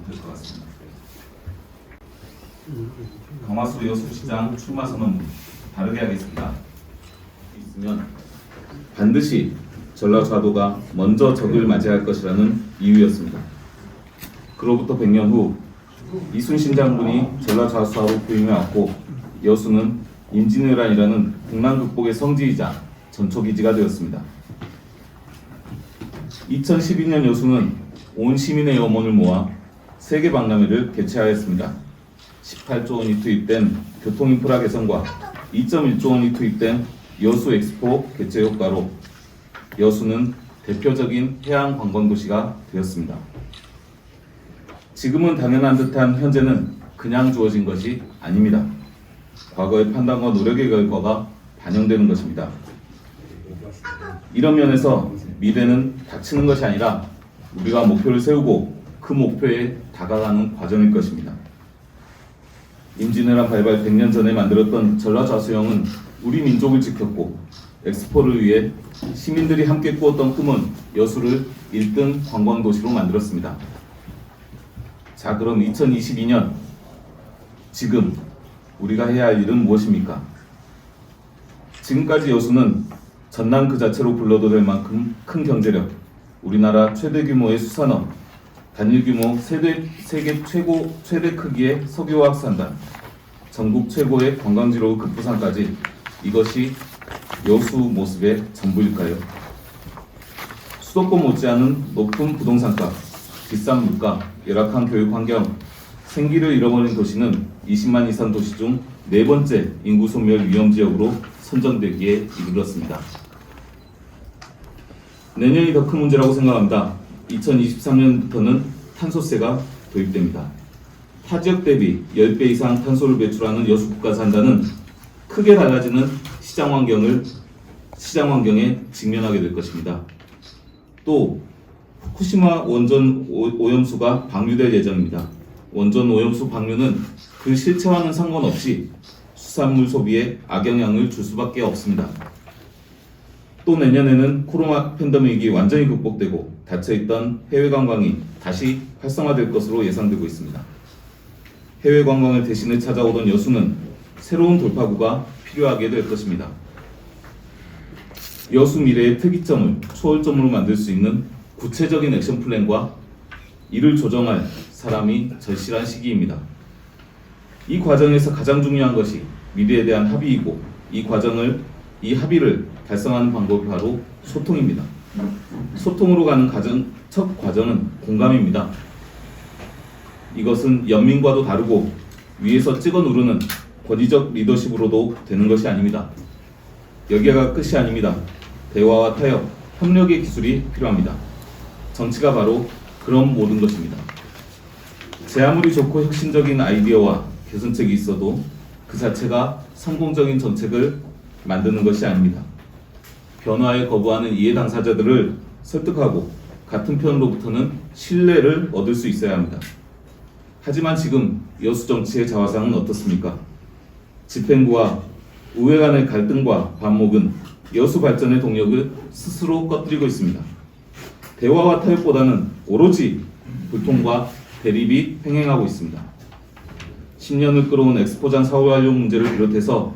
될 것 같습니다. 강화수 여수시장 출마 선언문 다르게 하겠습니다. 있으면 반드시 전라좌도가 먼저 적을 맞이할 것이라는 이유였습니다. 그로부터 100년 후 이순신 장군이 전라좌수하로 부임해왔고 여수는 임진왜란이라는 국난 극복의 성지이자 전초기지가 되었습니다. 2012년 여수는 온 시민의 염원을 모아 세계 박람회를 개최하였습니다. 18조 원이 투입된 교통인프라 개선과 2.1조 원이 투입된 여수 엑스포 개최 효과로 여수는 대표적인 해양 관광도시가 되었습니다. 지금은 당연한 듯한 현재는 그냥 주어진 것이 아닙니다. 과거의 판단과 노력의 결과가 반영되는 것입니다. 이런 면에서 미래는 닥치는 것이 아니라 우리가 목표를 세우고 그 목표에 다가가는 과정일 것입니다. 임진왜란 발발 100년 전에 만들었던 전라좌수영은 우리 민족을 지켰고 엑스포를 위해 시민들이 함께 꾸었던 꿈은 여수를 1등 관광도시로 만들었습니다. 자, 그럼 2022년 지금 우리가 해야 할 일은 무엇입니까? 지금까지 여수는 전남 그 자체로 불러도 될 만큼 큰 경제력, 우리나라 최대 규모의 수산업, 단일 규모 세계 최대 크기의 석유화학산단, 전국 최고의 관광지로 급부상까지 이것이 여수 모습의 전부일까요? 수도권 못지않은 높은 부동산값, 비싼 물가, 열악한 교육 환경, 생기를 잃어버린 도시는 20만 이상 도시 중 4번째 인구 소멸 위험 지역으로 선정되기에 이르렀습니다. 내년이 더 큰 문제라고 생각합니다. 2023년부터는 탄소세가 도입됩니다. 타 지역 대비 10배 이상 탄소를 배출하는 여수 국가산단은 크게 달라지는 시장 환경에 직면하게 될 것입니다. 또 후쿠시마 원전 오염수가 방류될 예정입니다. 원전 오염수 방류는 그 실체와는 상관없이 수산물 소비에 악영향을 줄 수밖에 없습니다. 또 내년에는 코로나 팬데믹이 완전히 극복되고 닫혀있던 해외 관광이 다시 활성화될 것으로 예상되고 있습니다. 해외 관광을 대신해 찾아오던 여수는 새로운 돌파구가 필요하게 될 것입니다. 여수 미래의 특이점을 초월점으로 만들 수 있는 구체적인 액션 플랜과 이를 조정할 사람이 절실한 시기입니다. 이 과정에서 가장 중요한 것이 미래에 대한 합의이고 이 합의를 달성하는 방법이 바로 소통입니다. 소통으로 가는 첫 과정은 공감입니다. 이것은 연민과도 다르고 위에서 찍어 누르는 권위적 리더십으로도 되는 것이 아닙니다. 여기가 끝이 아닙니다. 대화와 타협, 협력의 기술이 필요합니다. 정치가 바로 그런 모든 것입니다. 제 아무리 좋고 혁신적인 아이디어와 개선책이 있어도 그 자체가 성공적인 정책을 만드는 것이 아닙니다. 변화에 거부하는 이해 당사자들을 설득하고 같은 편으로부터는 신뢰를 얻을 수 있어야 합니다. 하지만 지금 여수 정치의 자화상은 어떻습니까? 집행부와 의회 간의 갈등과 반목은 여수 발전의 동력을 스스로 꺼뜨리고 있습니다. 대화와 타협보다는 오로지 불통과 대립이 횡행하고 있습니다. 10년을 끌어온 엑스포장 사후 활용 문제를 비롯해서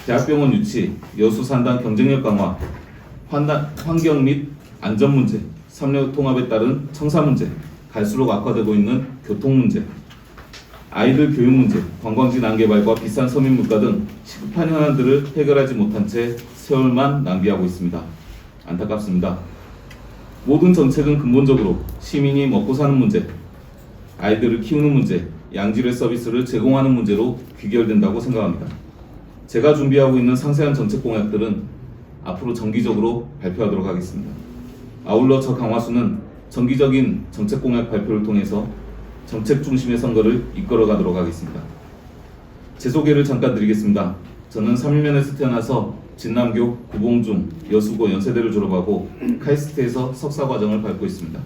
대학병원 유치, 여수 산단 경쟁력 강화, 환경 및 안전 문제, 삼력 통합에 따른 청사 문제, 갈수록 악화되고 있는 교통 문제, 아이들 교육 문제, 관광지 난개발과 비싼 서민 물가 등 시급한 현안들을 해결하지 못한 채 세월만 낭비하고 있습니다. 안타깝습니다. 모든 정책은 근본적으로 시민이 먹고 사는 문제, 아이들을 키우는 문제, 양질의 서비스를 제공하는 문제로 귀결된다고 생각합니다. 제가 준비하고 있는 상세한 정책 공약들은 앞으로 정기적으로 발표하도록 하겠습니다. 아울러 저 강화수는 정기적인 정책 공약 발표를 통해서 정책 중심의 선거를 이끌어가도록 하겠습니다. 제 소개를 잠깐 드리겠습니다. 저는 삼일면에서 태어나서 진남교, 구봉중, 여수고 연세대를 졸업하고 카이스트에서 석사과정을 밟고 있습니다.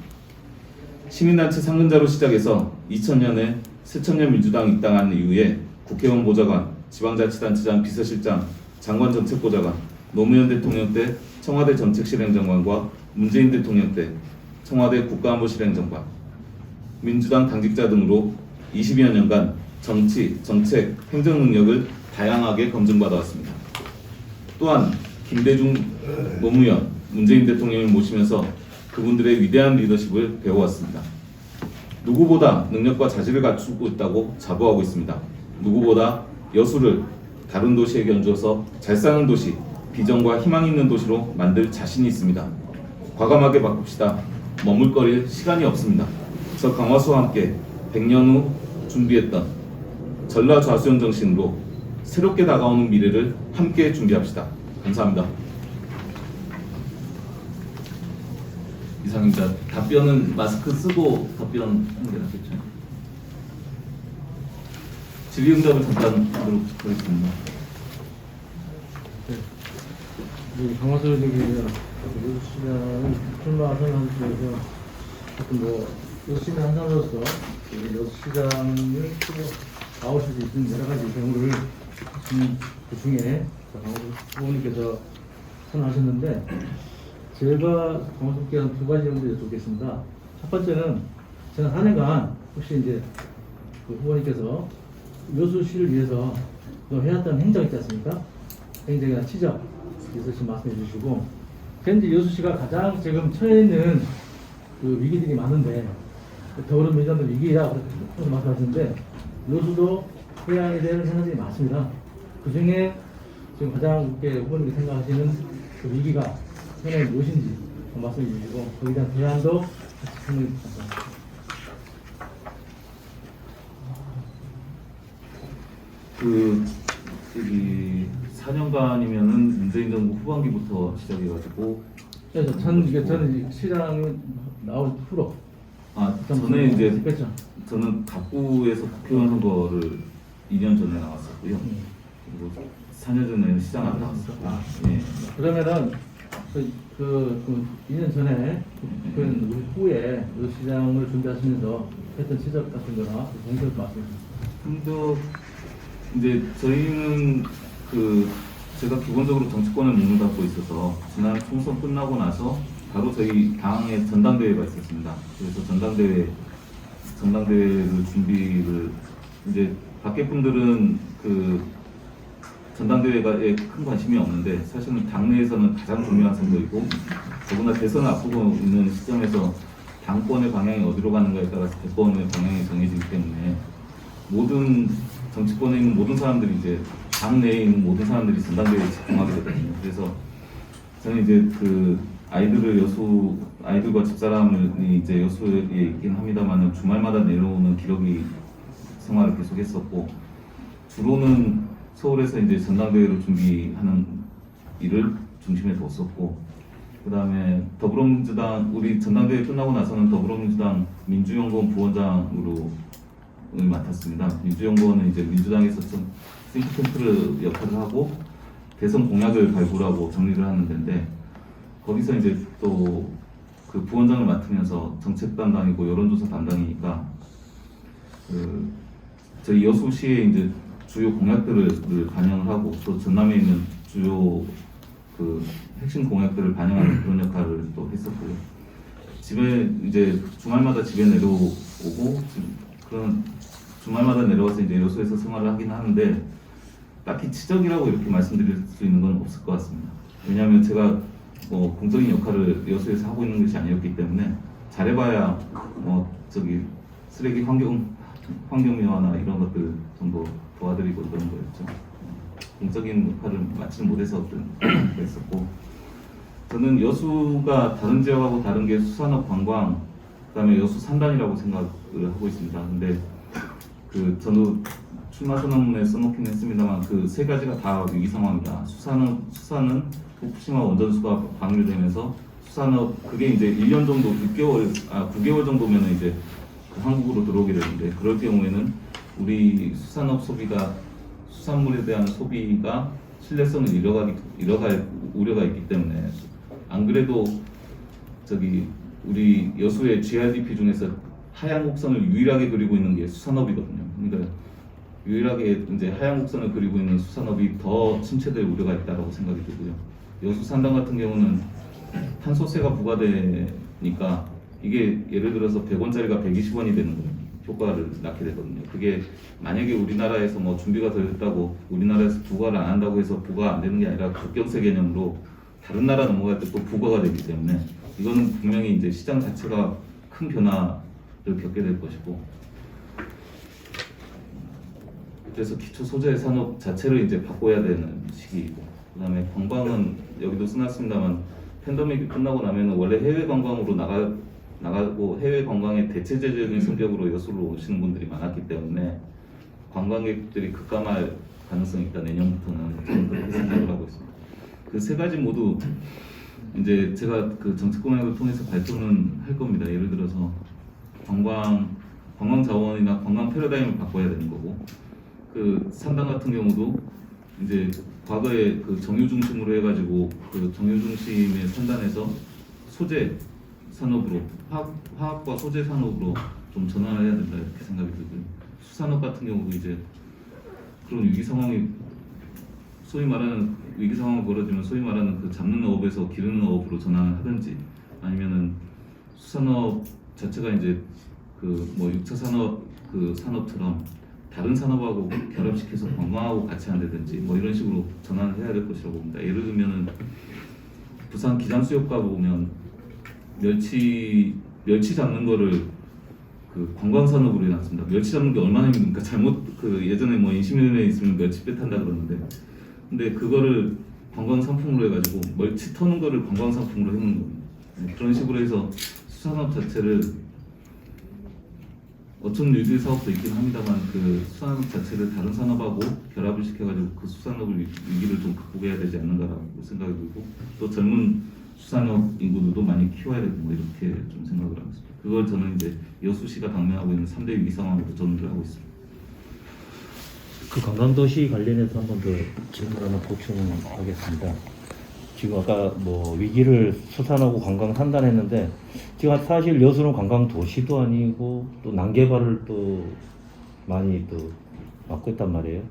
시민단체 상근자로 시작해서 2000년에 새천년 민주당 입당한 이후에 국회의원 보좌관, 지방자치단체장 비서실장, 장관정책보좌관, 노무현 대통령 때 청와대 정책실행장관과 문재인 대통령 때 청와대 국가안보실행장관, 민주당 당직자 등으로 20여 년간 정치, 정책, 행정 능력을 다양하게 검증받아왔습니다. 또한 김대중 노무현, 문재인 대통령을 모시면서 그분들의 위대한 리더십을 배워왔습니다. 누구보다 능력과 자질을 갖추고 있다고 자부하고 있습니다. 누구보다 여수를 다른 도시에 견주어서 잘 사는 도시, 비전과 희망 있는 도시로 만들 자신이 있습니다. 과감하게 바꿉시다. 머물거릴 시간이 없습니다. 저 강화수와 함께 100년 후 준비했던 전라좌수영 정신으로 새롭게 다가오는 미래를 함께 준비합시다. 감사합니다. 이상입니다. 답변은 마스크 쓰고 답변하는 게 낫겠죠. 질의응답을 잠깐 하도록 하겠습니다. 강화수 여수시장은 출마 선언에서 여수시민 한 사람으로서 여수시장을 나오실 수 있는 여러 가지 경우를 그 중에 강화수 후보님께서 선언하셨는데 제가 강화수 후보께서 두 가지 정도 여쭙겠습니다. 첫 번째는 지난 4년간 혹시 이제 그 후보님께서 여수시를 위해서 해왔던 행적 있지 않습니까? 행정이나 치적 있으신 말씀해 주시고, 현재 여수시가 가장 지금 처해 있는 그 위기들이 많은데 더불어민주당도 위기라고 말씀하셨는데 여수도 해양에 대한 생각들이 많습니다. 그 중에 지금 가장 후보님이 생각하시는 그 위기가 현재 무엇인지 말씀해 주시고 거기에 대한 대안도 같이 설명해 주십니다. 여기 4년간이면은 문재인 정부 후반기부터 시작해가지고. 그래서 저는 시장 나올 후로. 저는 이제 그렇죠. 저는 갑구에서 국회의원 선거를 2년 전에 나왔었고요. 그리고 4년 전에는 시장 안 나왔어요. 예. 그러면은 그 2년 전에 그 후에 그 시장을 준비하시면서 했던 시작 같은 거나 공격 말씀해 주세요. 더 이제 저희는 제가 기본적으로 정치권에 몸을 갖고 있어서 지난 총선 끝나고 나서 바로 저희 당의 전당대회가 있었습니다. 그래서 전당대회를 준비를 이제 밖에 분들은 그 전당대회에 큰 관심이 없는데 사실은 당내에서는 가장 중요한 선거이고 더구나 대선을 앞두고 있는 시점에서 당권의 방향이 어디로 가는가에 따라서 대권의 방향이 정해지기 때문에 모든 정치권에 있는 모든 사람들이 이제 당내에 있는 모든 사람들이 전당대회에 집중하게 되거든요. 그래서 저는 이제 그 아이들과 집사람이 이제 여수에 있긴 합니다만은 주말마다 내려오는 기러기 생활을 계속했었고 주로는 서울에서 이제 전당대회를 준비하는 일을 중심에 뒀었고 그 다음에 더불어민주당 우리 전당대회 끝나고 나서는 더불어민주당 민주연구원 부원장으로 맡았습니다. 민주연구원은 이제 민주당에서 좀 싱크탱크 역할을 하고 대선 공약을 발굴하고 정리를 하는 데인데 거기서 이제 또 그 부원장을 맡으면서 정책 담당이고 여론조사 담당이니까 저희 여수시에 이제 주요 공약들을 반영을 하고 또 전남에 있는 주요 그 핵심 공약들을 반영하는 그런 역할을 또 했었고요. 집에 이제 주말마다 집에 내려오고 그런 주말마다 내려와서 이제 여수에서 생활을 하긴 하는데 딱히 치적이라고 이렇게 말씀드릴 수 있는 건 없을 것 같습니다. 왜냐하면 제가 공적인 역할을 여수에서 하고 있는 것이 아니었기 때문에 잘해봐야 쓰레기 환경미화나 이런 것들 정도 도와드리고 이런 거였죠. 공적인 역할을 마치지 못해서 그랬었고 저는 여수가 다른 지역하고 다른 게 수산업 관광 그다음에 여수 산단이라고 생각을 하고 있습니다. 근데 저도 출마 선언문에 써놓긴 했습니다만 그 세 가지가 다 위기 상황이다. 수산은 후쿠시마 원전수가 방류되면서 수산업 그게 이제 1년 정도 9개월 정도면 이제 한국으로 들어오게 되는데 그럴 경우에는 우리 수산업 소비가 수산물에 대한 소비가 신뢰성을 잃어갈 우려가 있기 때문에 안 그래도 우리 여수의 GRDP 중에서 하향 곡선을 유일하게 그리고 있는 게 수산업이거든요. 그러니까 유일하게 이제 하향 곡선을 그리고 있는 수산업이 더 침체될 우려가 있다고 생각이 들고요. 여수 산단 같은 경우는 탄소세가 부과되니까 이게 예를 들어서 100원짜리가 120원이 되는 거예요. 효과를 낳게 되거든요. 그게 만약에 우리나라에서 뭐 준비가 덜 됐다고 우리나라에서 부과를 안 한다고 해서 부과가 안 되는 게 아니라 국경세 개념으로 다른 나라 넘어갈 때 또 부과가 되기 때문에 이거는 분명히 이제 시장 자체가 큰 변화를 겪게 될 것이고, 그래서 기초 소재 산업 자체를 이제 바꿔야 되는 시기이고, 그다음에 관광은 여기도 써놨습니다만 팬데믹이 끝나고 나면 원래 해외 관광으로 나가고 해외 관광의 대체제적인 성격으로 여수로 오시는 분들이 많았기 때문에 관광객들이 급감할 가능성이 있다. 내년부터는 저는 그렇게 생각을 하고 있습니다. 그 세 가지 모두 이제 제가 그 정책 공약을 통해서 발표는 할 겁니다. 예를 들어서 관광 자원이나 관광 패러다임을 바꿔야 되는 거고, 그 산단 같은 경우도 이제 과거에 그 정유 중심으로 해가지고 그 정유 중심의 산단에서 소재 산업으로 화학과 소재 산업으로 좀 전환을 해야 된다 이렇게 생각이 들고요. 수산업 같은 경우도 이제 그런 위기 상황이 소위 말하는 위기 상황이 벌어지면 소위 말하는 그 잡는 어업에서 기르는 어업으로 전환을 하든지, 아니면은 수산업 자체가 이제 그 뭐 6차 산업 그 산업처럼 다른 산업하고 결합시켜서 관광하고 같이 한다든지 뭐 이런 식으로 전환을 해야 될 것이라고 봅니다. 예를 들면은 부산 기장수협가 보면 멸치 잡는 거를 그 관광 산업으로 해놨습니다. 멸치 잡는 게 얼마나 힘듭니까? 잘못 그 예전에 뭐 인시민에 있으면 멸치 배 탄다 그러는데, 근데 그거를 관광 상품으로 해가지고 멸치 터는 거를 관광 상품으로 해놓은 겁니다. 그런 식으로 해서 수산업 자체를 어촌 유지 사업도 있긴 합니다만 그 수산업 자체를 다른 산업하고 결합을 시켜가지고 그 수산업을 위기를 좀 극복해야 되지 않는가라고 생각이 들고, 또 젊은 수산업 인구들도 많이 키워야 되고 뭐 이렇게 좀 생각을 하고 있습니다. 그걸 저는 이제 여수시가 당면하고 있는 3대 위기 상황으로 전개를 하고 있습니다. 그 관광도시 관련해서 한 번 더 질문 하나 보충하겠습니다. 지금 아까 뭐 위기를 수산하고 관광 판단했는데, 지금 사실 여수는 관광 도시도 아니고 또 난개발을 또 많이 또 맡고 있단 말이에요.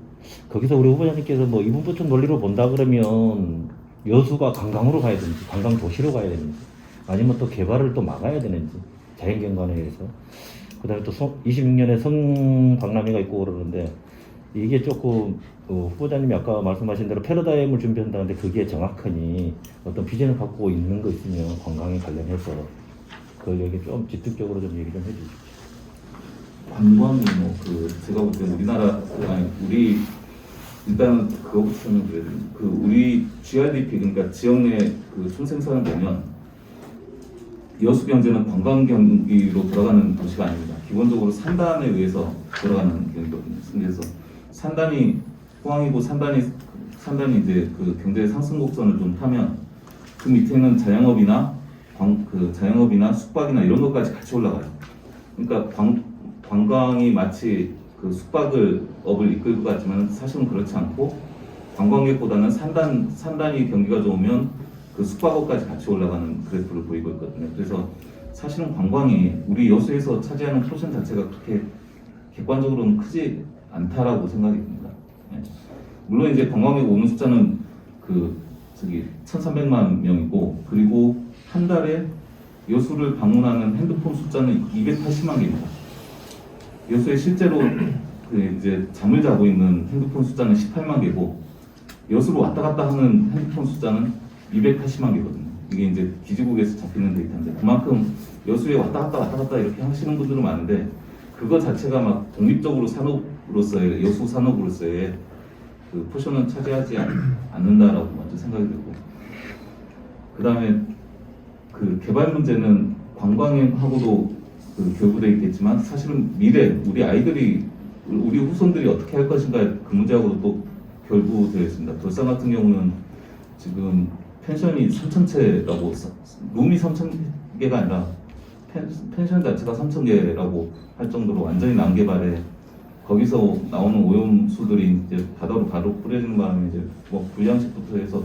거기서 우리 후보자님께서 뭐 이분부터 논리로 본다 그러면 여수가 관광으로 가야 되는지 관광 도시로 가야 되는지, 아니면 또 개발을 또 막아야 되는지 자연경관에 의해서, 그다음에 또 26년에 성박람회가 있고 그러는데 이게 조금 후보자님이 아까 말씀하신 대로 패러다임을 준비한다는데 그게 정확하니 어떤 비전을 갖고 있는 거 있으면 관광에 관련해서 그걸 여기 좀 집중적으로 좀 얘기 좀 해주십시오. 관광이 뭐 그 제가 볼 때 우리나라 아니 우리 일단 그거부터 설명드려야 됩니다. 그 우리 GRDP 그러니까 지역 내 그 총생산을 보면 여수 경제는 관광 경기로 돌아가는 도시가 아닙니다. 기본적으로 산단에 의해서 돌아가는 경기거든요. 그래서 산단이 포항이고 산단이 이제 그 경제의 상승 곡선을 좀 타면 그 밑에는 자영업이나 자영업이나 숙박이나 이런 것까지 같이 올라가요. 그러니까 관광이 마치 그 숙박업을 이끌 것 같지만 사실은 그렇지 않고, 관광객보다는 산단이 경기가 좋으면 그 숙박업까지 같이 올라가는 그래프를 보이고 있거든요. 그래서 사실은 관광이 우리 여수에서 차지하는 포션 자체가 그렇게 객관적으로는 크지 않다라고 생각이 듭니다. 네. 물론 이제 관광객 오는 숫자는 그 1,300만 명이고, 그리고 한 달에 여수를 방문하는 핸드폰 숫자는 280만 개입니다. 여수에 실제로 그 이제 잠을 자고 있는 핸드폰 숫자는 18만 개고, 여수로 왔다 갔다 하는 핸드폰 숫자는 280만 개거든요. 이게 이제 기지국에서 잡히는 데이터인데, 그만큼 여수에 왔다 갔다 이렇게 하시는 분들은 많은데, 그거 자체가 막 독립적으로 산업으로서의 여수 산업으로서의 그 포션은 차지하지 않는다라고 먼저 생각이 들고, 그 다음에 그 개발 문제는 관광하고도 그 결부되어 있겠지만 사실은 미래 우리 아이들이 우리 후손들이 어떻게 할 것인가 그 문제하고도 또 결부되어 있습니다. 돌산 같은 경우는 지금 펜션이 3,000채라고 룸이 3,000개가 아니라 펜션 자체가 3,000개라고 할 정도로 완전히 난개발에, 거기서 나오는 오염수들이 이제 바다로 바로 뿌려지는 바람에 이제 뭐 불량식부터 해서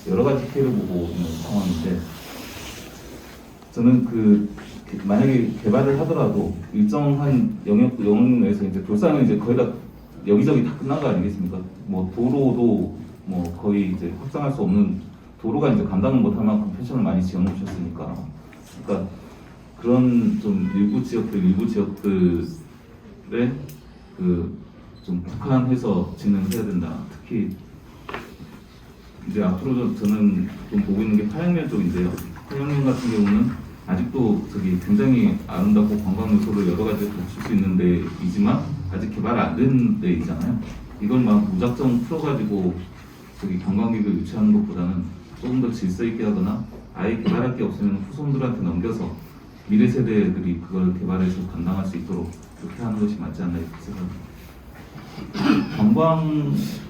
여러 가지 피해를 보고 있는 상황인데, 저는 그 만약에 개발을 하더라도 일정한 영역 내에서 이제 돌산은 이제 거의 다 여기저기 다 끝난 거 아니겠습니까? 뭐 도로도 뭐 거의 이제 확장할 수 없는 도로가 이제 감당을 못할 만큼 펜션을 많이 지어놓으셨으니까, 그러니까 그런 좀 일부 지역들에 그 좀 국한해서 진행을 해야 된다. 특히 이제 앞으로 저는 좀 보고 있는 게 화양면 쪽인데요. 화양면 같은 경우는 아직도 저기 굉장히 아름답고 관광 요소를 여러 가지 보실 수 있는 데이지만 아직 개발 안 된 데이잖아요. 이걸 막 무작정 풀어가지고 저기 관광객을 유치하는 것보다는 조금 더 질서 있게 하거나 아예 개발할 게 없으면 후손들한테 넘겨서 미래 세대들이 그걸 개발해서 감당할 수 있도록 그렇게 하는 것이 맞지 않나 이렇게 생각합니다.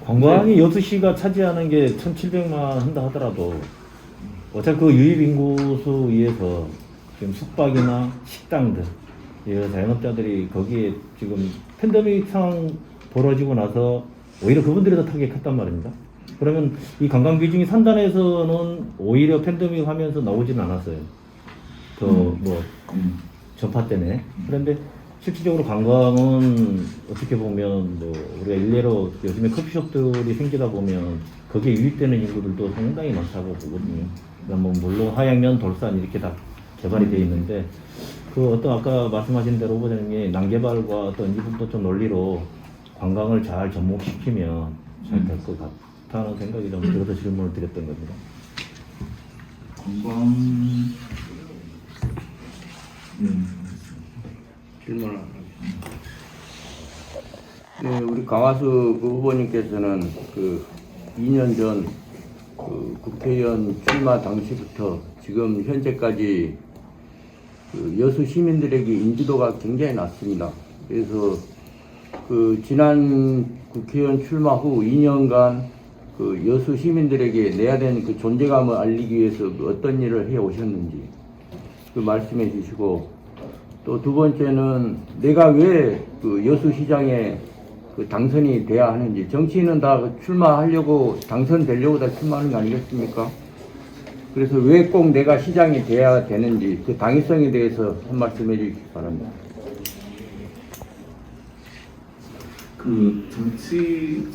관광이 여수시가 차지하는 게 1,700만 한다 하더라도 어차피 그 유입 인구수 위에서 지금 숙박이나 식당들 여러 자영업자들이 거기에 지금 팬데믹 상황 벌어지고 나서 오히려 그분들이 더 타격했단 말입니다. 그러면 이 관광 비중이 산단에서는 오히려 팬데믹 하면서 나오지는 않았어요. 더 뭐 전파 때문에. 그런데 실질적으로 관광은 어떻게 보면 뭐 우리가 일례로 요즘에 커피숍들이 생기다 보면 거기에 유입되는 인구들도 상당히 많다고 보거든요. 그러니까 뭐 물론 하양면, 돌산 이렇게 다 개발이 돼 있는데 그 어떤 아까 말씀하신 대로 후보자님이 난개발과 어떤 이 부분도 좀 논리로 관광을 잘 접목시키면 잘 될 것 같다는 생각이 좀 들어서 질문을 드렸던 겁니다. 관광 질문을 네, 우리 강화수 그 후보님께서는 그 2년 전 그 국회의원 출마 당시부터 지금 현재까지 그 여수 시민들에게 인지도가 굉장히 낮습니다. 그래서 그 지난 국회의원 출마 후 2년간 그 여수 시민들에게 내야 되는 그 존재감을 알리기 위해서 그 어떤 일을 해 오셨는지 그 말씀해 주시고, 또 두 번째는 내가 왜 그 여수시장에 그 당선이 돼야 하는지, 정치인은 다 출마하려고 당선되려고 다 출마하는 거 아니겠습니까? 그래서 왜 꼭 내가 시장이 돼야 되는지 그 당위성에 대해서 한 말씀 해주시기 바랍니다. 그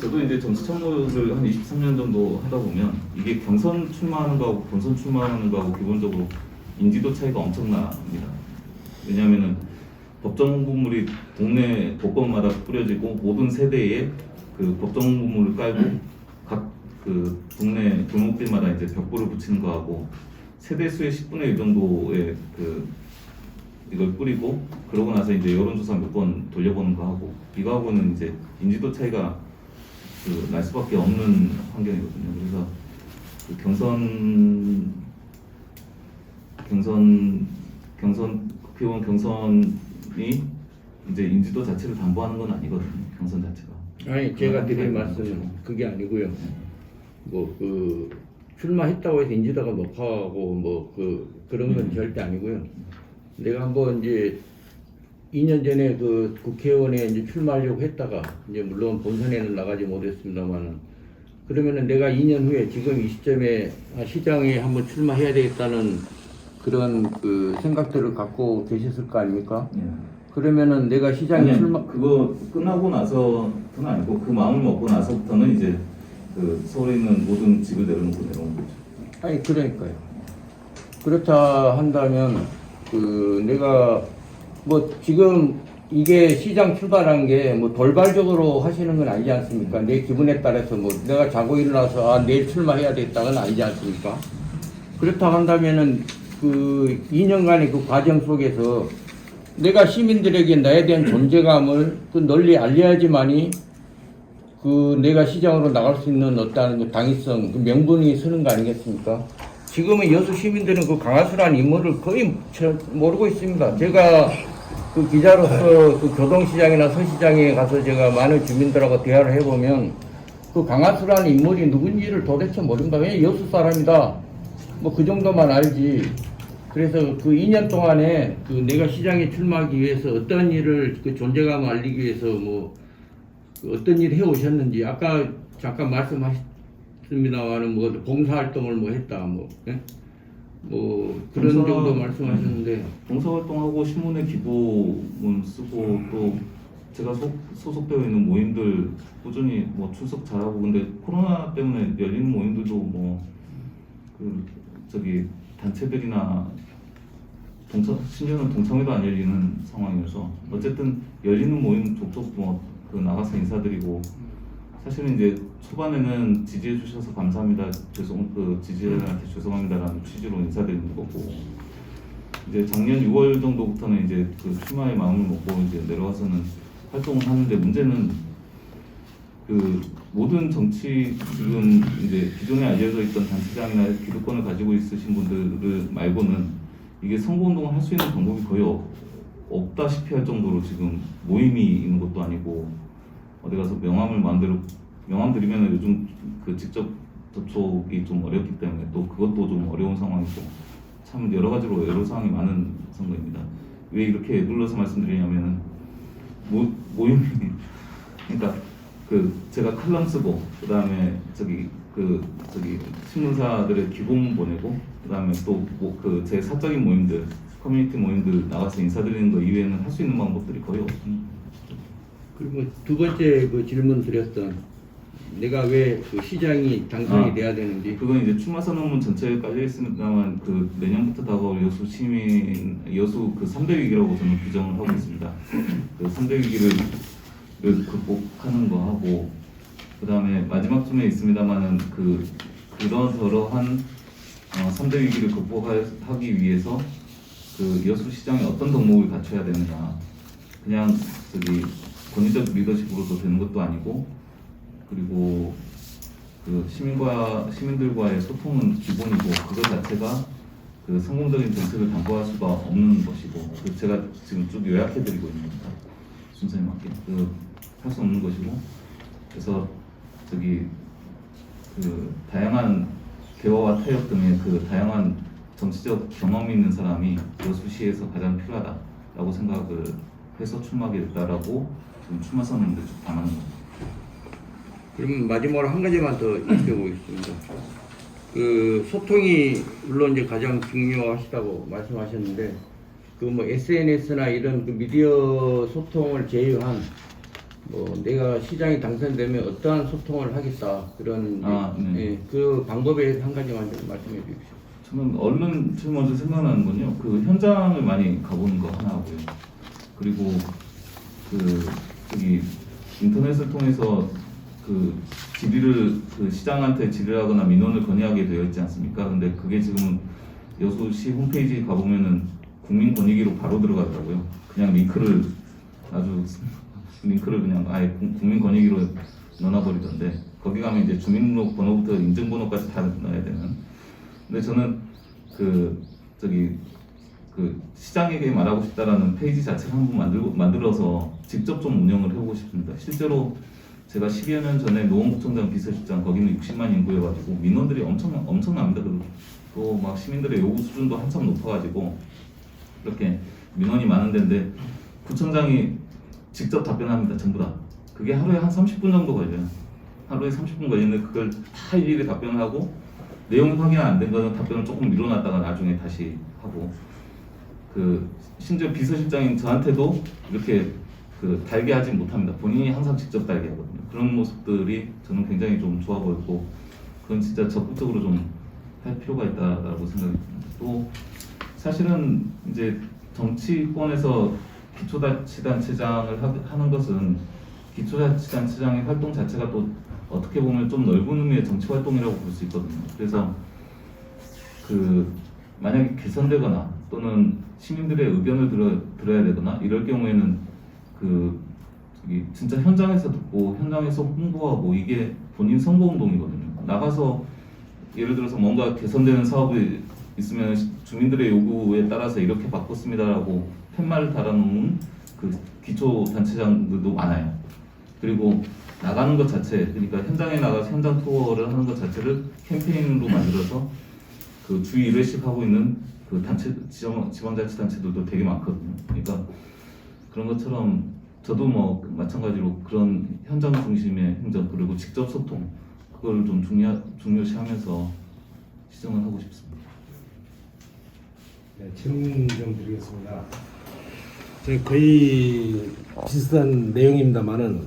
저도 이제 정치 참모를 한 23년 정도 하다 보면 이게 경선 출마하는 거하고 본선 출마하는 거하고 기본적으로 인지도 차이가 엄청납니다. 왜냐하면은 법정 홍보물이 동네 곳곳마다 뿌려지고 모든 세대에 그 법정 홍보물을 깔고 각 그 동네 골목길마다 이제 벽보를 붙이는 거하고 세대 수의 10분의 1 정도의 그 이걸 뿌리고 그러고 나서 이제 여론조사 몇 번 돌려보는 거 하고 이거하고는 이제 인지도 차이가 그 날 수밖에 없는 환경이거든요. 그래서 그 국회의원 경선이 이제 인지도 자체를 담보하는 건 아니거든요. 경선 자체가. 아니, 제가 드릴 말씀은 그게 아니고요. 뭐 그 출마했다고 해서 인지도가 높아가고 뭐 그런 건 절대 아니고요. 내가 한번 이제 2년 전에 그 국회의원에 이제 출마하려고 했다가 이제 물론 본선에는 나가지 못했습니다만은, 그러면은 내가 2년 후에 지금 이 시점에 시장에 한번 출마해야 되겠다는 그런 그 생각들을 갖고 계셨을 거 아닙니까? 그러면은 내가 시장에 출마 그거 끝나고 나서는 아니고 그 마음을 먹고 나서부터는 이제 그 서울에 있는 모든 집을 내려놓고 내려온 거죠. 아니 그러니까요. 그렇다 한다면 그 내가 뭐 지금 이게 시장 출발한 게 뭐 돌발적으로 하시는 건 아니지 않습니까? 내 기분에 따라서 뭐 내가 자고 일어나서 내일 출마해야 되겠다는 아니지 않습니까? 그렇다 한다면은 그 2년간의 그 과정 속에서 내가 시민들에게 나에 대한 존재감을 그 널리 알려야지만이 그 내가 시장으로 나갈 수 있는 어떤 그 당위성, 그 명분이 서는 거 아니겠습니까? 지금은 여수 시민들은 그 강하수라는 인물을 거의 모르고 있습니다. 제가 그 기자로서 그 교동시장이나 서시장에 가서 제가 많은 주민들하고 대화를 해보면 그 강하수라는 인물이 누군지를 도대체 모른다. 왜 여수 사람이다. 뭐 그 정도만 알지. 그래서 그 2년 동안에 그 내가 시장에 출마하기 위해서 어떤 일을 그 존재감을 알리기 위해서 뭐 어떤 일을 해 오셨는지 아까 잠깐 말씀하셨습니다만은 뭐 봉사활동을 뭐 했다 뭐, 예? 뭐 그런 정도 말씀하셨는데 봉사활동하고 신문에 기부문 쓰고 또 제가 소속되어 있는 모임들 꾸준히 뭐 출석 잘하고, 근데 코로나 때문에 열리는 모임들도 뭐 그 저기 단체들이나 심지어는 동창회도 안 열리는 상황이어서 어쨌든 열리는 모임 족족 그 나가서 인사드리고 사실은 이제 초반에는 지지해 주셔서 감사합니다. 지지자들한테 죄송합니다라는 취지로 인사드리는 거고 이제 작년 6월 정도부터는 이제 그 출마의 마음을 먹고 이제 내려와서는 활동을 하는데 문제는 그 모든 정치 지금 이제 기존에 알려져 있던 단체장이나 기득권을 가지고 있으신 분들 말고는 이게 선거운동을 할 수 있는 방법이 거의 없다시피 할 정도로 지금 모임이 있는 것도 아니고 어디 가서 명함 드리면 요즘 그 직접 접촉이 좀 어렵기 때문에 또 그것도 좀 어려운 상황이고 참 여러 가지로 애로사항이 많은 선거입니다. 왜 이렇게 눌러서 말씀드리냐면은 모임이 그러니까 그 제가 칼럼 쓰고 그다음에 신문사들의 기고문 보내고 그다음에 또 그 제 사적인 모임들 커뮤니티 모임들 나가서 인사드리는 거 이외에는 할 수 있는 방법들이 거의 없습니다. 그리고 두 번째 그 질문 드렸던 내가 왜 그 시장이 당선이 돼야 되는지 그건 이제 출마 선언문 전체에 깔려 있습니다만 그 내년부터 다가올 여수 그 3대 위기라고 저는 규정을 하고 있습니다. 그 3대 위기를 극복하는 거 하고 그다음에 마지막쯤에 있습니다만은 그러한 3대 위기를 극복하기 위해서 그 여수시장에 어떤 덕목을 갖춰야 되느냐 그냥 권위적 리더십으로도 되는 것도 아니고 그리고 그 시민들과의 소통은 기본이고 그것 자체가 그 성공적인 정책을 담보할 수가 없는 것이고 제가 지금 쭉 요약해드리고 있는 겁니다. 순서에 맞게 할 수 없는 것이고 그래서 그 다양한 개화와 타협 등의 그 다양한 정치적 경험이 있는 사람이 여수시에서 가장 필요하다라고 생각을 해서 출마하게 됐다라고 지금 출마 선언문을 쭉 담아놓은 겁니다. 그럼 마지막으로 한 가지만 더 여쭤보겠습니다. 그 소통이 물론 이제 가장 중요하시다고 말씀하셨는데 그 뭐 SNS나 이런 그 미디어 소통을 제외한 뭐 내가 시장이 당선되면 어떠한 소통을 하겠다 그런 네. 그 방법에 한 가지만 좀 말씀해 주십시오. 저는 얼른 제일 먼저 생각나는 건요. 그 현장을 많이 가보는 거 하나 하고요. 그리고 인터넷을 통해서 시장한테 질의를 하거나 민원을 건의하게 되어 있지 않습니까? 근데 그게 지금 여수시 홈페이지 가보면은 국민권익위로 바로 들어가더라고요. 그냥 링크를 그냥 아예 국민권익위로 넣어버리던데 거기 가면 이제 주민번호부터 인증번호까지 다 넣어야 되는. 근데 저는 시장에게 말하고 싶다라는 페이지 자체를 한번 만들어서 직접 좀 운영을 해보고 싶습니다. 실제로 제가 10여 년 전에 노원구청장 비서실장 거기는 60만 인구여가지고 민원들이 엄청납니다. 그리고 또 막 시민들의 요구 수준도 한참 높아가지고 이렇게 민원이 많은 데인데 구청장이 직접 답변합니다. 전부 다. 그게 하루에 한 30분 정도 걸려요. 하루에 30분 걸리는데 그걸 다 일일이 답변을 하고 내용이 확인 안 된 거는 답변을 조금 미뤄놨다가 나중에 다시 하고 심지어 비서실장인 저한테도 이렇게 달게 하지 못합니다. 본인이 항상 직접 달게 하거든요. 그런 모습들이 저는 굉장히 좀 좋아 보였고 그건 진짜 적극적으로 좀 할 필요가 있다라고 생각이 듭니다. 또 사실은 이제 정치권에서 기초자치단체장을 하는 것은 기초자치단체장의 활동 자체가 또 어떻게 보면 좀 넓은 의미의 정치 활동이라고 볼 수 있거든요. 그래서 만약에 개선되거나 또는 시민들의 의견을 들어야 되거나 이럴 경우에는 진짜 현장에서 듣고 현장에서 홍보하고 이게 본인 선거운동이거든요. 나가서 예를 들어서 뭔가 개선되는 사업이 있으면 주민들의 요구에 따라서 이렇게 바꿨습니다라고 팻말을 달아놓은 기초단체장들도 많아요. 그리고 나가는 것 자체, 그러니까 현장에 나가서 현장 투어를 하는 것 자체를 캠페인으로 만들어서 주 1회씩 하고 있는 지방자치단체들도 되게 많거든요. 그러니까 그런 것처럼 저도 마찬가지로 그런 현장 중심의 행정 그리고 직접 소통 그걸 좀 중요시하면서 시정을 하고 싶습니다. 네, 질문 좀 드리겠습니다. 거의 비슷한 내용입니다만은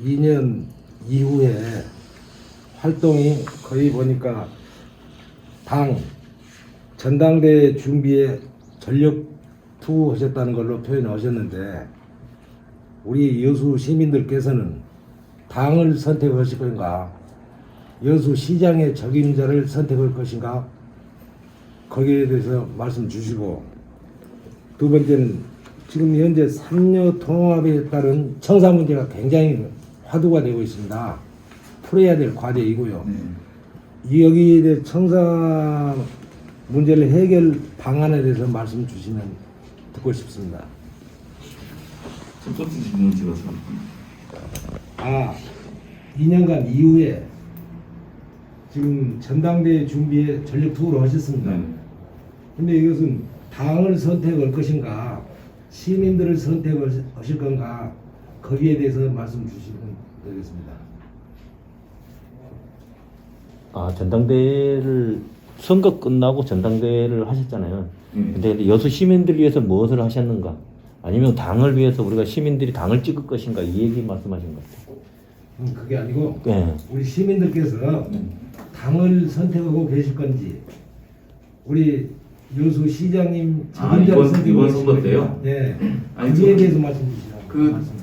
2년 이후에 활동이 거의 보니까 전당대회 준비에 전력 투하셨다는 걸로 표현하셨는데 우리 여수 시민들께서는 당을 선택하실 건가, 여수 시장의 적임자를 선택할 것인가, 거기에 대해서 말씀 주시고, 두 번째는 지금 현재 삼려 통합에 따른 청사 문제가 굉장히 화두가 되고 있습니다. 풀어야 될 과제이고요. 여기에 대해 청사 문제를 해결 방안에 대해서 말씀 주시면 듣고 싶습니다. 첫 번째 질문 찍어서 2년간 이후에 지금 전당대회 준비에 전력 투구를 하셨습니다. 네. 근데 이것은 당을 선택할 것인가, 시민들을 선택하실 건가, 거기에 대해서 말씀 주시면 되겠습니다. 전당대회를 선거 끝나고 전당대회를 하셨잖아요. 근데 여수 시민들 위해서 무엇을 하셨는가? 아니면 당을 위해서 우리가 시민들이 당을 찍을 것인가? 이 얘기 말씀하신 것 같아요. 그게 아니고 네. 우리 시민들께서 당을 선택하고 계실 건지, 우리 여수 시장님 책임자를 이번 선거 때요? 네. 아니, 거기에 대해서 말씀 주시라고.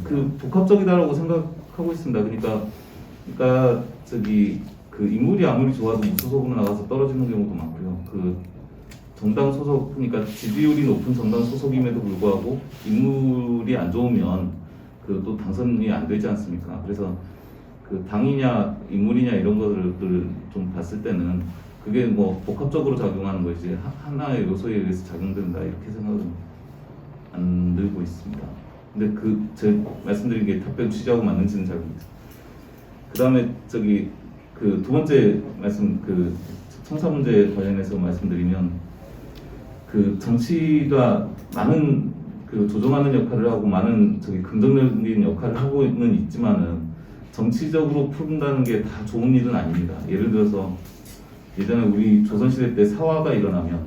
그 복합적이다라고 생각하고 있습니다. 그러니까 저기 그 인물이 아무리 좋아도 무소속으로 나가서 떨어지는 경우도 많고요. 그 정당 소속, 그러니까 지지율이 높은 정당 소속임에도 불구하고 인물이 안 좋으면 그 또 당선이 안 되지 않습니까? 그래서 그 당이냐 인물이냐 이런 것들을 좀 봤을 때는 그게 뭐 복합적으로 작용하는 것이지 하나의 요소에 의해서 작용된다 이렇게 생각은 안 들고 있습니다. 근데 제 말씀드린 게 답변 취지하고 맞는지는 잘 모르겠습니다. 그 다음에 저기 그 두 번째 말씀, 그 청사 문제 관련해서 말씀드리면, 그 정치가 많은 그 조정하는 역할을 하고 많은 저기 긍정적인 역할을 하고는 있지만은 정치적으로 푼다는 게 다 좋은 일은 아닙니다. 예를 들어서 예전에 우리 조선시대 때 사화가 일어나면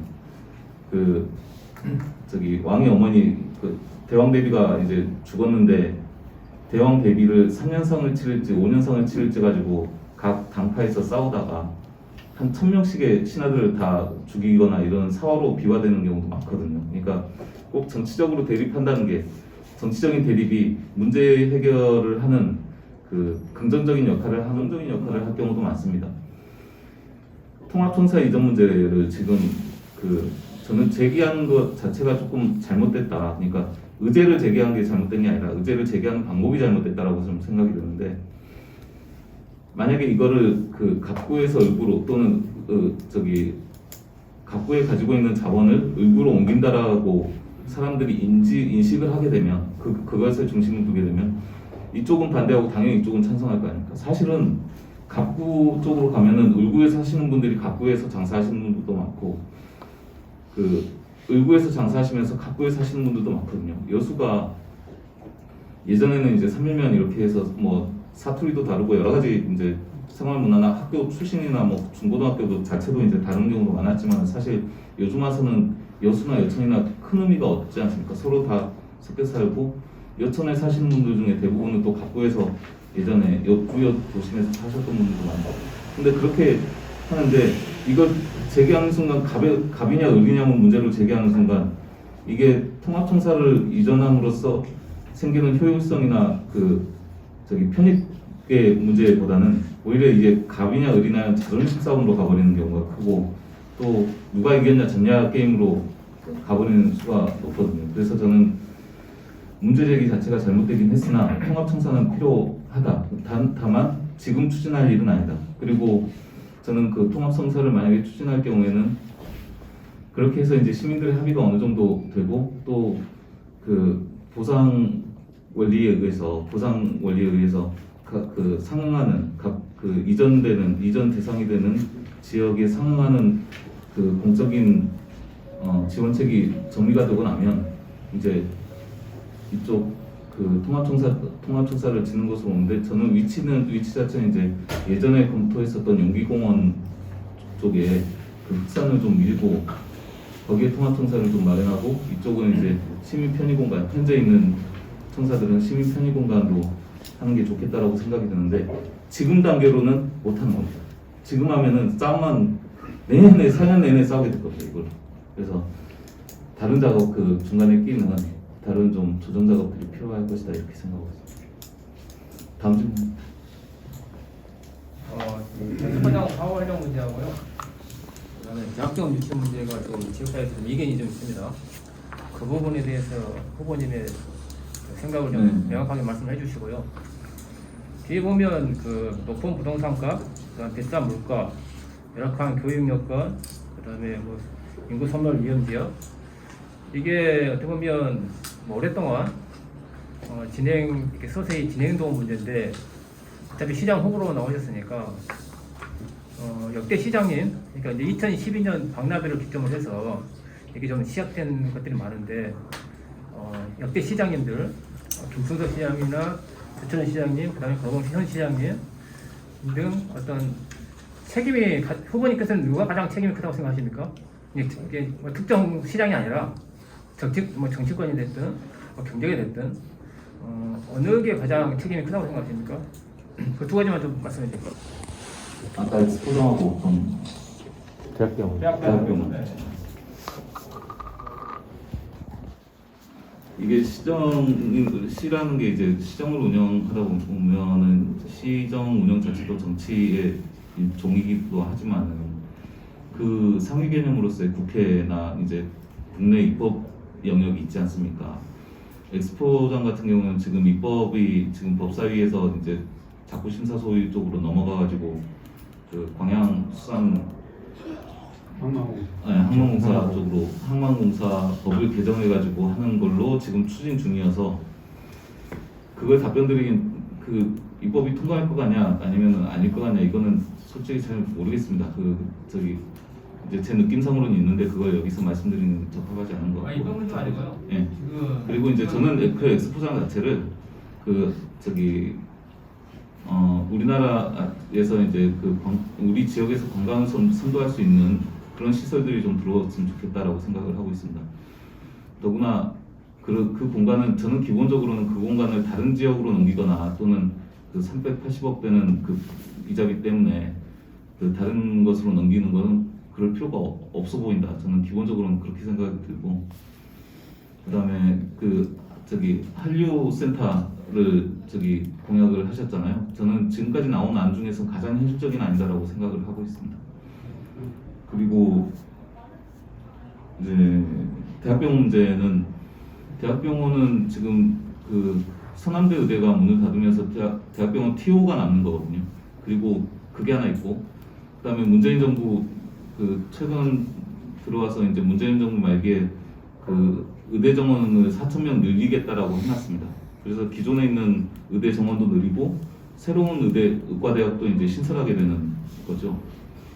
그 저기 왕의 어머니 그 대왕 대비가 이제 죽었는데 대왕 대비를 3년상을 치를지 5년상을 치를지 가지고 각 당파에서 싸우다가 한 1000명씩의 신하들을 다 죽이거나 이런 사화로 비화되는 경우도 많거든요. 그러니까 꼭 정치적으로 대립한다는 게, 정치적인 대립이 문제 해결을 하는 그 긍정적인 역할을 할 경우도 많습니다. 통합청사 이전 문제를 지금 저는 제기하는 것 자체가 조금 잘못됐다. 그러니까 의제를 제기한 게 잘못된 게 아니라 의제를 제기하는 방법이 잘못됐다라고 좀 생각이 드는데, 만약에 이거를 그 갑구에서 을구로 또는 갑구에 가지고 있는 자원을 을구로 옮긴다라고 사람들이 인식을 하게 되면 그것에 중심을 두게 되면 이쪽은 반대하고 당연히 이쪽은 찬성할 거 아닙니까? 사실은 갑구 쪽으로 가면은 을구에서 사시는 분들이 갑구에서 장사하시는 분들도 많고 그 을구에서 장사하시면서 갑구에 사시는 분들도 많거든요. 여수가 예전에는 이제 삼일면 이렇게 해서 뭐 사투리도 다르고 여러 가지 이제 생활 문화나 학교 출신이나 뭐 중고등학교도 자체도 이제 다른 경우도 많았지만 사실 요즘 와서는 여수나 여천이나 큰 의미가 없지 않습니까? 서로 다 섞여 살고 여천에 사시는 분들 중에 대부분은 또 갑구에서 예전에 부여 도심에서 사셨던 분들도 많고, 근데 그렇게 하는데 이걸 제기하는 순간 갑이냐 을이냐 문제를 제기하는 순간 이게 통합청사를 이전함으로써 생기는 효율성이나 편익의 문제보다는 오히려 이제 갑이냐 을이냐 자존심 싸움으로 가버리는 경우가 크고, 또 누가 이겼냐 졌냐 게임으로 가버리는 수가 높거든요. 그래서 저는 문제 제기 자체가 잘못되긴 했으나 통합청사는 필요하다. 다만 지금 추진할 일은 아니다. 그리고 저는 그 통합청사를 만약에 추진할 경우에는 그렇게 해서 이제 시민들의 합의가 어느 정도 되고 또 그 보상 원리에 의해서 상응하는 이전 대상이 되는 지역에 상응하는 그 공적인 지원책이 정리가 되고 나면 이제 이쪽 그 통합청사를 짓는 것으로 오는데, 저는 위치 자체는 이제 예전에 검토했었던 용기공원 쪽에 그 흑산을 좀 밀고 거기에 통합청사를 좀 마련하고 이쪽은 이제 시민 편의 공간, 현재 있는 청사들은 시민 편의 공간으로 하는 게 좋겠다라고 생각이 드는데 지금 단계로는 못하는 겁니다. 지금 하면은 싸움만 내년에 4년 내내 싸우게 될 겁니다. 이걸. 그래서 다른 작업 그 중간에 끼는 다른 좀 조정 작업들이 필요할 것이다 이렇게 생각하고 있습니다. 다음 질문. 연습과정 사후 활용 문제하고요. 그다음에 대학병원 유치 문제가 좀 지역사회에서 좀 이견이 좀 있습니다. 그 부분에 대해서 후보님의 생각을 좀 명확하게 말씀해 주시고요. 뒤에 보면 그 높은 부동산가, 그다음 비싼 물가, 열악한 교육 여건, 그다음에 뭐 인구 소멸 위험 지역, 이게 어떻게 보면 뭐 오랫동안 진행 이렇게 서서히 진행된 문제인데, 어차피 시장 후보로 나오셨으니까 역대 시장님, 그러니까 이제 2012년 박나배를 기점으로 해서 이게 좀 시작된 것들이 많은데, 역대 시장님들 김승석 시장이나 조천현 시장님, 그다음에 거봉시 현 시장님 등 어떤 책임이 후보님께서는 누가 가장 책임이 크다고 생각하십니까? 이게 뭐 특정 시장이 아니라 정치권이 됐든 경제가 됐든 어느 게 가장 책임이 크다고 생각하십니까? 그 두 가지만 좀 말씀해 주세요. 아까 엑스포장하고 좀 대학병원. 대학병원. 이게 시라는 게 이제 시정을 운영하다 보면은 시정 운영 자체도 정치의 종이기도 하지만은 그 상위 개념으로서의 국회나 이제 국내 입법 영역이 있지 않습니까? 엑스포장 같은 경우는 지금 입법이 지금 법사위에서 이제 자꾸 심사소위 쪽으로 넘어가가지고 그 광양수산 항만공사 쪽으로 항만공사 법을 개정해가지고 하는 걸로 지금 추진 중이어서 그걸 답변 드리긴 그 입법이 통과할 것 같냐 아니면 아닐 것 같냐 이거는 솔직히 잘 모르겠습니다. 이제 제 느낌상으로는 있는데 그걸 여기서 말씀드리는 적합하지 않은 것 같고. 이건 문제 아니고요. 예. 지금 그리고 이제 저는 그 엑스포장 자체를 우리나라에서 이제 우리 지역에서 관광을 선도할 수 있는 그런 시설들이 좀 들어왔으면 좋겠다라고 생각을 하고 있습니다. 더구나 그 공간은 저는 기본적으로는 그 공간을 다른 지역으로 넘기거나 또는 그 380억 되는 그 이자비 때문에 그 다른 것으로 넘기는 것은 그럴 필요가 없어 보인다. 저는 기본적으로는 그렇게 생각이 들고, 그다음에 한류 센터를 공약을 하셨잖아요. 저는 지금까지 나온 안 중에서 가장 현실적인 안이다라고 생각을 하고 있습니다. 그리고 이제 대학병원 문제는 대학병원은 지금 그 서남대 의대가 문을 닫으면서 대학병원 TO가 남는 거거든요. 그리고 그게 하나 있고, 그다음에 문재인 정부 최근 들어와서 이제 문재인 정부 말기에 그 의대 정원을 4,000명 늘리겠다라고 해놨습니다. 그래서 기존에 있는 의대 정원도 늘리고 새로운 의과대학도 이제 신설하게 되는 거죠.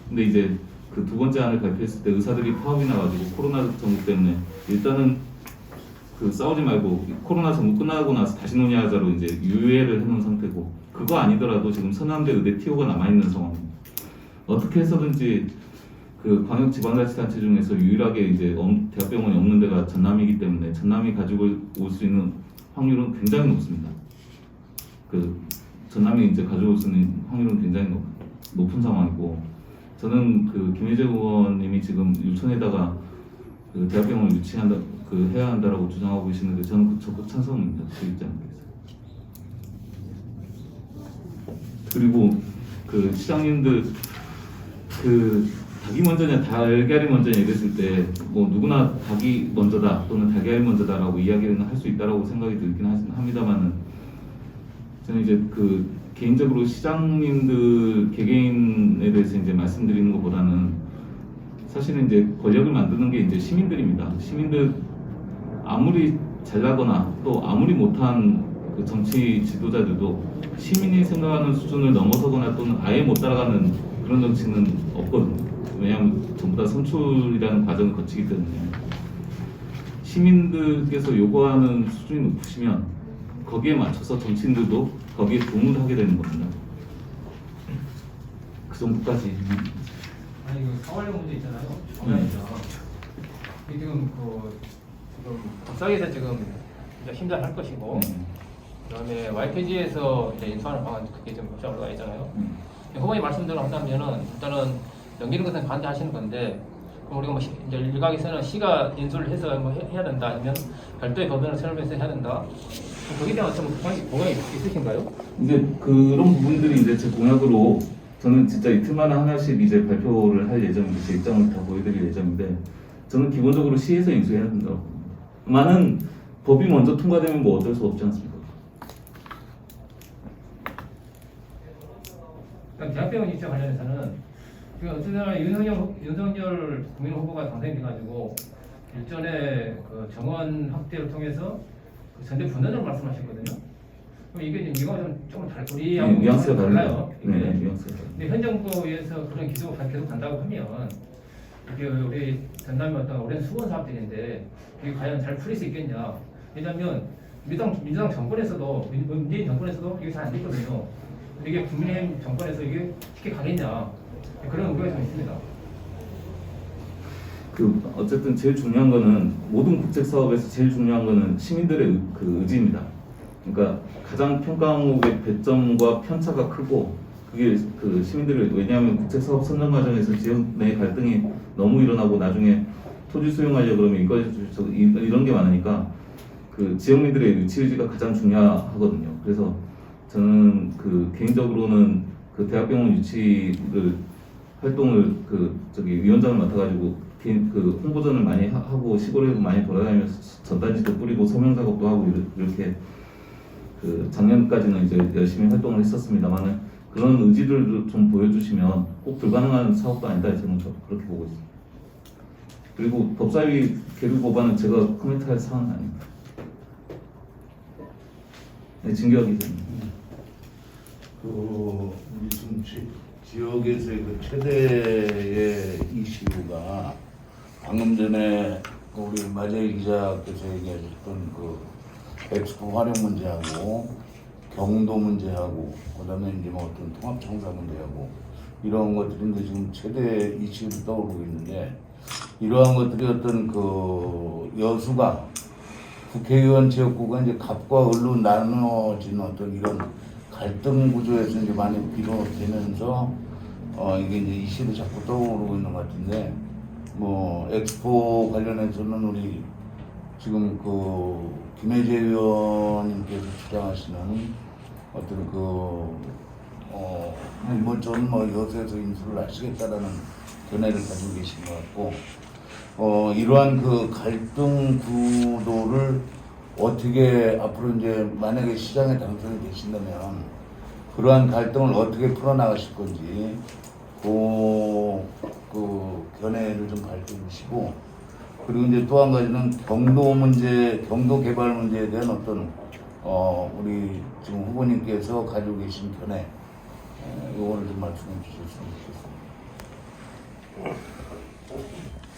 근데 이제 그 두 번째 안을 발표했을 때 의사들이 파업이 나가지고 코로나 정부 때문에 일단은 싸우지 말고 코로나 정부 끝나고 나서 다시 논의하자로 이제 유예를 해놓은 상태고, 그거 아니더라도 지금 서남대 의대 TO가 남아있는 상황입니다. 어떻게 해서든지 그 광역지방자치단체 중에서 유일하게 이제 대학병원이 없는 데가 전남이기 때문에 전남이 가지고 올 수 있는 확률은 굉장히 높습니다. 전남이 이제 가져올 수 있는 확률은 굉장히 높은 상황이고, 저는 김혜재 의원님이 지금 유천에다가 대학병원을 유치한다, 해야 한다라고 주장하고 계시는데 저는 적극 찬성입니다. 제 입장에서. 그리고 시장님들 닭이 먼저냐 달걀이 먼저냐 이랬을 때 뭐 누구나 닭이 먼저다 또는 달걀이 먼저다라고 이야기는 할 수 있다라고 생각이 들긴 합니다만은, 저는 이제 개인적으로 시장님들 개개인에 대해서 이제 말씀드리는 것보다는 사실은 이제 권력을 만드는 게 이제 시민들입니다. 시민들 아무리 잘나거나 또 아무리 못한 정치 지도자들도 시민이 생각하는 수준을 넘어서거나 또는 아예 못 따라가는 그런 정치는 없거든요. 왜냐하면 전부 다 선출이라는 과정을 거치기 때문에 시민들께서 요구하는 수준이 높으시면 거기에 맞춰서 정치인들도 거기에 동의를 하게 되는 겁니다. 그 정도까지. 아니 사활용 문제 있잖아요. 정면에서 이게 지금 법사위에서 지금 이제 심사할 것이고, 그다음에 YPG에서 이제 인수하는 방안 그게 지금 법사 올라가 있잖아요. 후보님 말씀대로 한다면은 일단은 넘기는 것은 반대하시는 건데 그럼 우리가 뭐 이제 일각에서는 시가 인수를 해서 뭐 해야 된다 아니면 별도의 법원을 설명해서 해야 된다. 그럼 거기에 대한 어떤 공약이 있으신가요? 이제 그런 부분들이 이제 제 공약으로 저는 진짜 이틀만에 하나씩 이제 발표를 할 예정인데 제 입장을 다 보여드릴 예정인데 저는 기본적으로 시에서 인수해야 된다고 봅니다. 많은 법이 먼저 통과되면 뭐 어쩔 수 없지 않습니까? 그러니까 대학병원 유치 관련해서는 지금 어쨌든 윤석열 국민 후보가 당선돼가지고 일전에 그 정원 확대를 통해서 그 전대 분원을 말씀하셨거든요. 그럼 이게 이거 좀 우리하고 네, 뉘앙스가 달라요. 네, 뉘앙스가 달라요. 근데 현 정부에서 그런 기조가 계속 간다고 하면 이게 우리 전남의 어떤 오랜 수건 사업들인데 이게 과연 잘 풀릴 수 있겠냐? 왜냐하면 민주당 정권에서도 문재인 정권에서도 이게 잘 안 됐거든요. 근데 이게 국민의힘 정권에서 이게 쉽게 가겠냐? 그런 우려가 좀 있습니다. 그 어쨌든 제일 중요한 거는 모든 국책 사업에서 제일 중요한 거는 시민들의 그 의지입니다. 그러니까 가장 평가 항목의 배점과 편차가 크고 그게 그 시민들을 왜냐하면 국책 사업 선정 과정에서 지역 내 갈등이 너무 일어나고 나중에 토지 수용하려 그러면 이런 게 많으니까 그 지역민들의 위치 의지가 가장 중요하거든요. 그래서 저는 그 개인적으로는 그 대학병원 유치를 활동을 위원장을 맡아가지고 그 홍보전을 많이 하고 시골에 많이 돌아다니면서 전단지도 뿌리고 서명 작업도 하고 이렇게 그 작년까지는 이제 열심히 활동을 했었습니다만은 그런 의지를 좀 보여주시면 꼭 불가능한 사업도 아니다 저는 그렇게 보고 있습니다. 그리고 법사위 계류 법안은 제가 코멘트할 사항은 아닙니다. 네, 진규하 기자님. 우리 지금 지역에서의 그 최대의 이슈가 방금 전에 우리 마재희 기자께서 얘기하셨던 그 엑스포 활용 문제하고 경도 문제하고 그다음에 이제 뭐 어떤 통합청사 문제하고 이런 것들이 이제 지금 최대 이슈로 떠오르고 있는데 이러한 것들이 어떤 그 여수가 국회의원 지역구가 이제 갑과 을로 나눠진 어떤 이런 갈등 구조에서 이제 많이 비롯되면서 이게 이제 이슈로 자꾸 떠오르고 있는 것 같은데 뭐 엑스포 관련해서는 우리 지금 그 김혜재 의원님께서 주장하시는 어떤 뭐 저는 뭐 여수에서 인수를 하시겠다라는 견해를 가지고 계신 것 같고 이러한 그 갈등 구도를 어떻게 앞으로 이제 만약에 시장에 당선이 되신다면 그러한 갈등을 어떻게 풀어나가실 건지 그 견해를 좀 밝혀 주시고 그리고 이제 또 한 가지는 경도 개발 문제에 대한 어떤 우리 지금 후보님께서 가지고 계신 견해 이거를 좀 말씀해 주셨으면 좋겠습니다.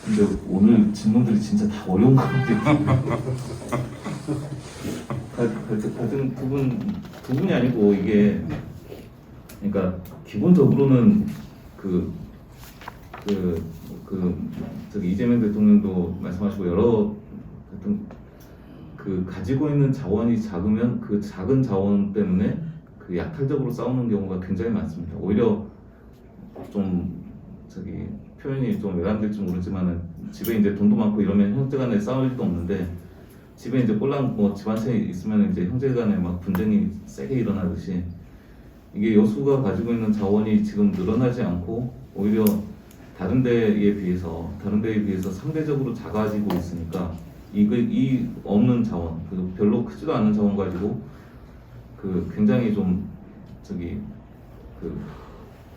근데 오늘 질문들이 진짜 다 어려운 것 같아요. 갈등 두 분이 아니고 이게 그러니까 기본적으로는 저기 이재명 대통령도 말씀하시고 여러 하여튼 그 가지고 있는 자원이 작으면 그 작은 자원 때문에 그 약탈적으로 싸우는 경우가 굉장히 많습니다. 오히려 좀 저기 표현이 좀 외람될지 모르지만은 집에 이제 돈도 많고 이러면 형제간에 싸울 일도 없는데 집에 이제 꼴랑 뭐 집 한 채 있으면 이제 형제간에 막 분쟁이 세게 일어나듯이 이게 여수가 가지고 있는 자원이 지금 늘어나지 않고 오히려 다른 데에 비해서 상대적으로 작아지고 있으니까 이 없는 자원, 그 별로 크지도 않은 자원 가지고 그 굉장히 좀 저기 그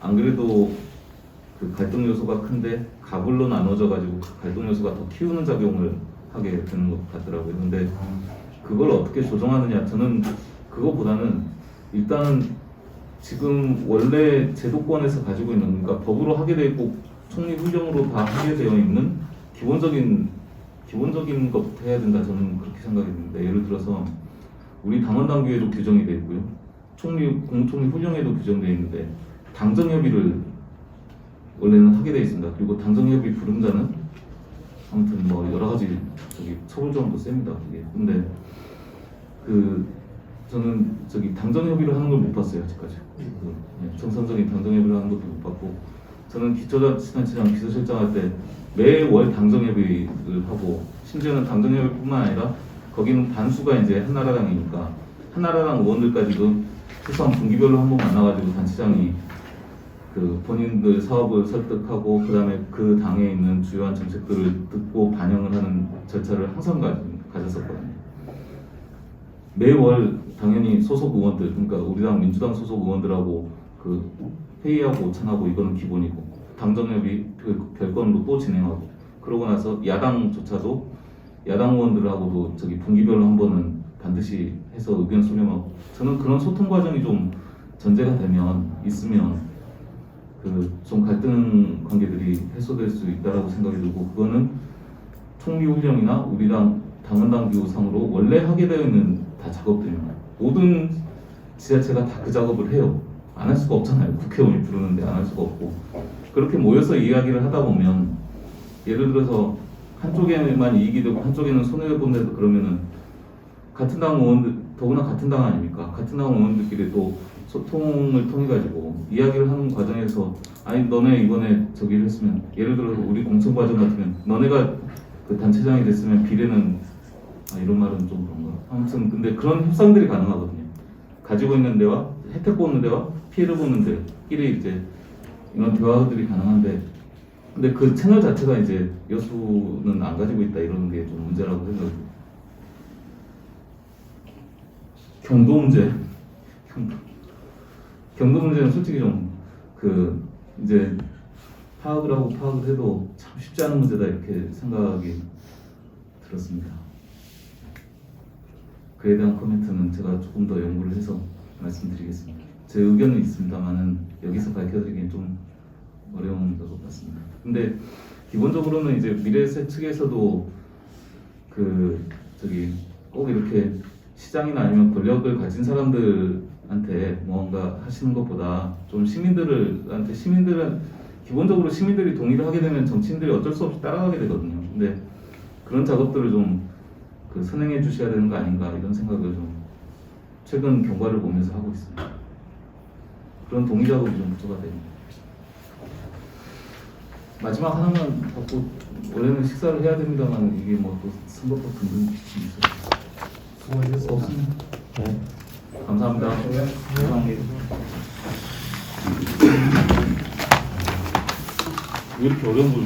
안 그래도 그 갈등 요소가 큰데 가불로 나눠져 가지고 그 갈등 요소가 더 키우는 작용을 하게 되는 것 같더라고요. 근데 그걸 어떻게 조정하느냐, 저는 그거보다는 일단은 지금 원래 제도권에서 가지고 있는, 그러니까 법으로 하게 돼 있고 총리 훈령으로 다 하게 되어 있는 기본적인 것부터 해야 된다, 저는 그렇게 생각이 듭니다. 예를 들어서 우리 당원 당규에도 규정이 되어 있고요, 공총리 훈령에도 규정되어 있는데 당정협의를 원래는 하게 되어 있습니다. 그리고 당정협의 불응자는 아무튼 뭐 여러 가지 처벌 조항도 셉니다. 이게. 근데 저는 당정협의를 하는 걸 못 봤어요, 아직까지. 정상적인 당정협의를 하는 것도 못 봤고, 저는 기초자치단체장 비서실장 할 때 매월 당정협의를 하고 심지어는 당정협의뿐만 아니라 거기는 반수가 이제 한나라당이니까 한나라당 의원들까지도 최소한 분기별로 한 번 만나가지고 단체장이 그 본인들 사업을 설득하고 그다음에 그 당에 있는 주요한 정책들을 듣고 반영을 하는 절차를 항상 가졌었거든요. 매월 당연히 소속 의원들, 그러니까 우리 당 민주당 소속 의원들하고 그 회의하고 오찬하고 이거는 기본이고 당정협의 그 별건으로 또 진행하고 그러고 나서 야당조차도 야당 의원들하고도 저기 분기별로 한 번은 반드시 해서 의견 수렴하고 저는 그런 소통 과정이 좀 전제가 되면 있으면 그 좀 갈등 관계들이 해소될 수 있다라고 생각이 들고 그거는 총리 훈령이나 우리 당 당헌당 규상으로 원래 하게 되어 있는 다 작업들입니다. 모든 지자체가 다 그 작업을 해요. 안 할 수가 없잖아요. 국회의원이 부르는데 안 할 수가 없고 그렇게 모여서 이야기를 하다 보면 예를 들어서 한쪽에만 이익이 되고 한쪽에는 손해를 본다도 그러면은 같은 당 의원들 더구나 같은 당 아닙니까? 같은 당 의원들끼리 또 소통을 통해 가지고 이야기를 하는 과정에서 아니 너네 이번에 저기를 했으면 예를 들어서 우리 공천 과정 같으면 너네가 그 단체장이 됐으면 비례는 이런 말은 좀 그런가. 아무튼 근데 그런 협상들이 가능하거든요. 가지고 있는 데와 혜택 보는 데와 피해를 보는 데끼리 이제 이런 대화들이 가능한데 근데 그 채널 자체가 이제 여수는 안 가지고 있다 이런 게 좀 문제라고 생각해요. 경도 문제, 경도 문제는 솔직히 좀 그 이제 파악을 하고 파악을 해도 참 쉽지 않은 문제다 이렇게 생각이 들었습니다. 그에 대한 코멘트는 제가 조금 더 연구를 해서 말씀드리겠습니다. 제 의견은 있습니다만은 여기서 밝혀드리기엔 좀 어려운 것 같습니다. 근데 기본적으로는 이제 미래세 측에서도 그 저기 꼭 이렇게 시장이나 아니면 권력을 가진 사람들한테 뭔가 하시는 것보다 좀 시민들은 기본적으로 시민들이 동의를 하게 되면 정치인들이 어쩔 수 없이 따라가게 되거든요. 근데 그런 작업들을 좀 그 선행해 주셔야 되는 거 아닌가 이런 생각을 좀 최근 경과를 보면서 하고 있습니다. 그런 동의 작업이 좀 부족하다. 마지막 하나만 받고 원래는 식사를 해야 됩니다만 이게 뭐 또 선거법 등등 있어요. 없습니다. 네. 감사합니다. 감사합니다. 왜 이렇게 어려운 걸